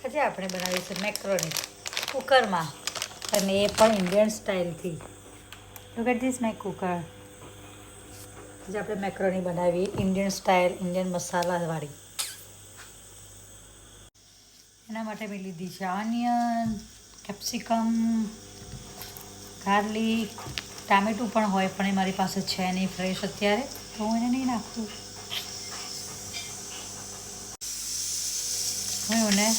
આજે આપણે બનાવીશું મેક્રોની કુકરમાં, અને એ પણ ઇન્ડિયન સ્ટાઇલથી. Look at this my cooker. આજે આપણે મેક્રોની બનાવી ઇન્ડિયન સ્ટાઇલ, ઇન્ડિયન મસાલાવાળી. એના માટે મેં લીધી છે ઓનિયન, કેપ્સિકમ, ગાર્લિક, ટામેટું પણ હોય પણ એ મારી પાસે છે નહીં ફ્રેશ અત્યારે, તો હું એને નહીં નાખું. હું એને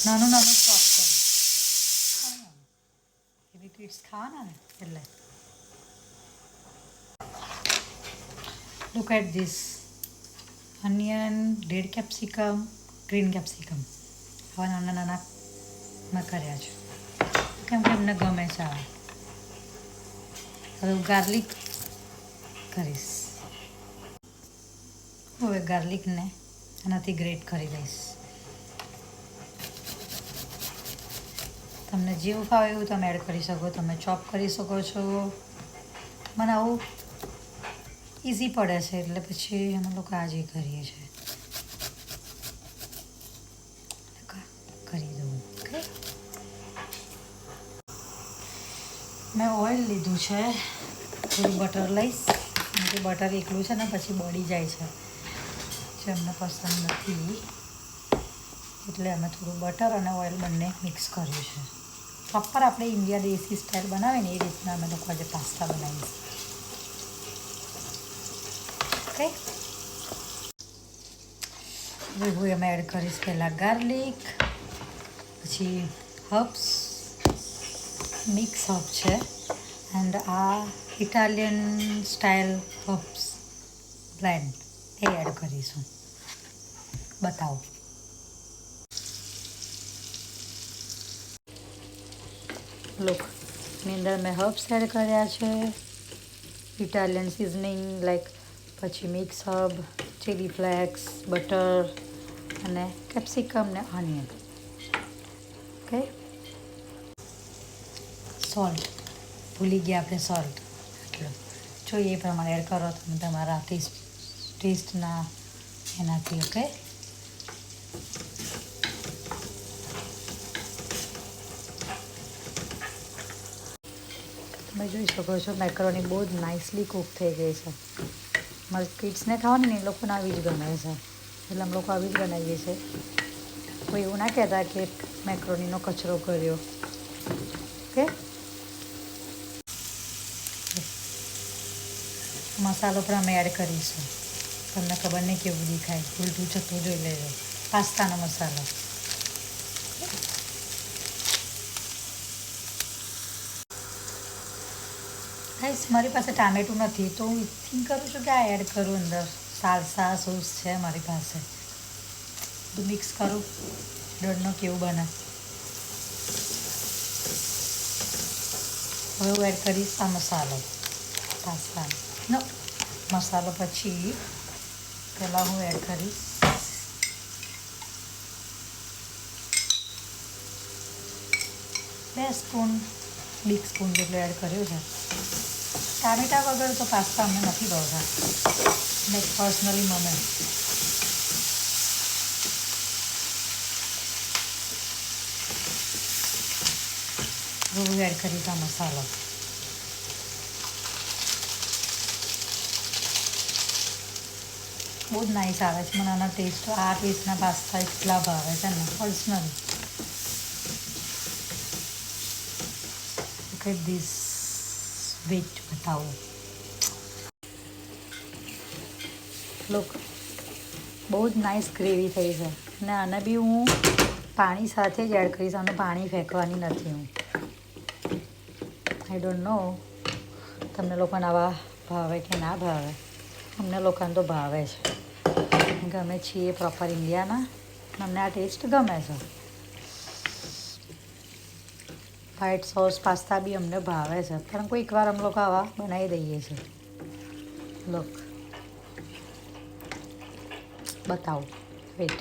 નાનું નાનું ચોપ કરું, એવી કિડ્સ ખાવાના ને એટલે. Look at this onion, red capsicum, green capsicum, આવા નાના નાના મેં કર્યા છે કેમ કે એમને ગમે છે આવા. હવે ગાર્લિક કરીશ. હવે ગાર્લિકને આનાથી ગ્રેટ કરી દઈશ. તમને જેવું ફાવે એવું તમે એડ કરી શકો, તમે ચોપ કરી શકો છો. મને આવું ઇઝી પડે છે એટલે પછી અમે લોકો આ જ કરીએ છીએ. કરી દઉં. ઓકે, મેં ઓઇલ લીધું છે, થોડું બટર લઈશ. કેમ કે બટર એકલું છે ને પછી બળી જાય છે, જે અમને પસંદ નથી, એટલે અમે થોડું બટર અને ઓઇલ બંને મિક્સ કર્યું છે. પ્રોપર આપણે ઇન્ડિયા દેશી સ્ટાઇલ બનાવે ને એ રીતના અમે લોકો આજે પાસ્તા બનાવીએ. ઓકે, હવે હું એમાં એડ કરીશ પહેલાં ગાર્લિક, પછી હર્બ્સ, મિક્સ હર્બ છે, એન્ડ આ ઇટાલિયન સ્ટાઇલ હર્બ્સ બ્લેન્ડ એ એડ કરીશું. બતાવો. લુક, એની અંદર મેં હર્બ્સ એડ કર્યા છે, ઇટાલિયન સિઝનિંગ લાઈક, પછી mix herb, chilli flakes, butter અને કેપ્સિકમ ને ઓનિયન. ઓકે, સોલ્ટ ભૂલી ગયા આપણે, સોલ્ટ એટલું જોઈએ એ પ્રમાણે એડ કરો તમે તમારા ટેસ્ટના એનાથી. ઓકે, તમે જોઈ શકો છો મેક્રોની બહુ જ નાઇસલી કૂક થઈ ગઈ છે. મારા કિડ્સને ખાવાની ને એ લોકોને આવી જ ગમે છે, એટલે અમે લોકો આવી જ બનાવીએ છીએ. કોઈ એવું ના કહેતા કે મેક્રોનીનો કચરો કર્યો. ઓકે, મસાલો પણ અમે એડ કરીશું. તમને ખબર નહીં કેવું દેખાય, ઉલટું છતું જોઈ લેજો. પાસ્તાનો મસાલો. ગાઈસ, મારી પાસે ટામેટું નથી તો હું થિંક કરું છું કે આ એડ કરું અંદર. સાલસા સોસ છે મારી પાસે, બધું મિક્સ કરું. ડોન્ટ કેવું બને. હવે હું એડ કરીશ આ મસાલો પાસ્તાનો મસાલો. પછી પહેલાં હું એડ કરીશ 2 સ્પૂન, બિગ સ્પૂન જેટલું એડ કર્યું છે. ટામેટા વગર તો પાસ્તા અમને નથી ભાવતા, લાઈક પર્સનલી મને. હું એડ કરીશ આ મસાલો. બહુ જ નાઇસ આવે છે મને આના ટેસ્ટ. આ ટેસ્ટના પાસ્તા એટલા ભાવે છે ને personally. Look at this. Wait બતાવો. લુક, બહુ જ નાઇસ ગ્રેવી થઈ છે. અને આને બી હું પાણી સાથે જ એડ કરીશ, આનું પાણી ફેંકવાની નથી હું. આઈ ડોન્ટ નો તમને લોકોને આવા ભાવે કે ના ભાવે. અમને લોકોને તો ભાવે છે, ગમે છીએ પ્રોપર ઇન્ડિયાના, અમને આ ટેસ્ટ ગમે છે. વ્હાઈટ સોસ પાસ્તા બી અમને ભાવે છે, પણ કોઈક વાર અમે લોકો આવા બનાવી દઈએ છીએ. લુક, બતાવો. વેટ.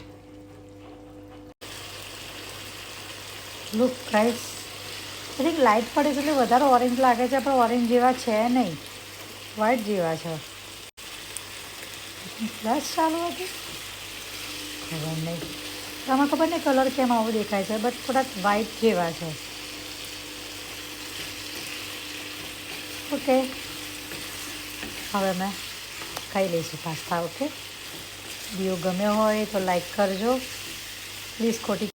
લુક ગાઈસ, એટલે લાઇટ પડે છે એટલે વધારે ઓરેન્જ લાગે છે, પણ ઓરેન્જ જેવા છે નહીં, વ્હાઈટ જેવા છે. પ્લસ ચાલુ હતું ખબર નહીં. આમાં ખબર નહીં કલર કેમ આવો દેખાય છે, બટ થોડાક વ્હાઈટ જેવા છે. ઓકે, હવે મેં ખાઈ લઈશું પાસ્તા. ઓકે, વિડીયો ગમ્યો હોય તો લાઈક કરજો પ્લીઝ. ખોટી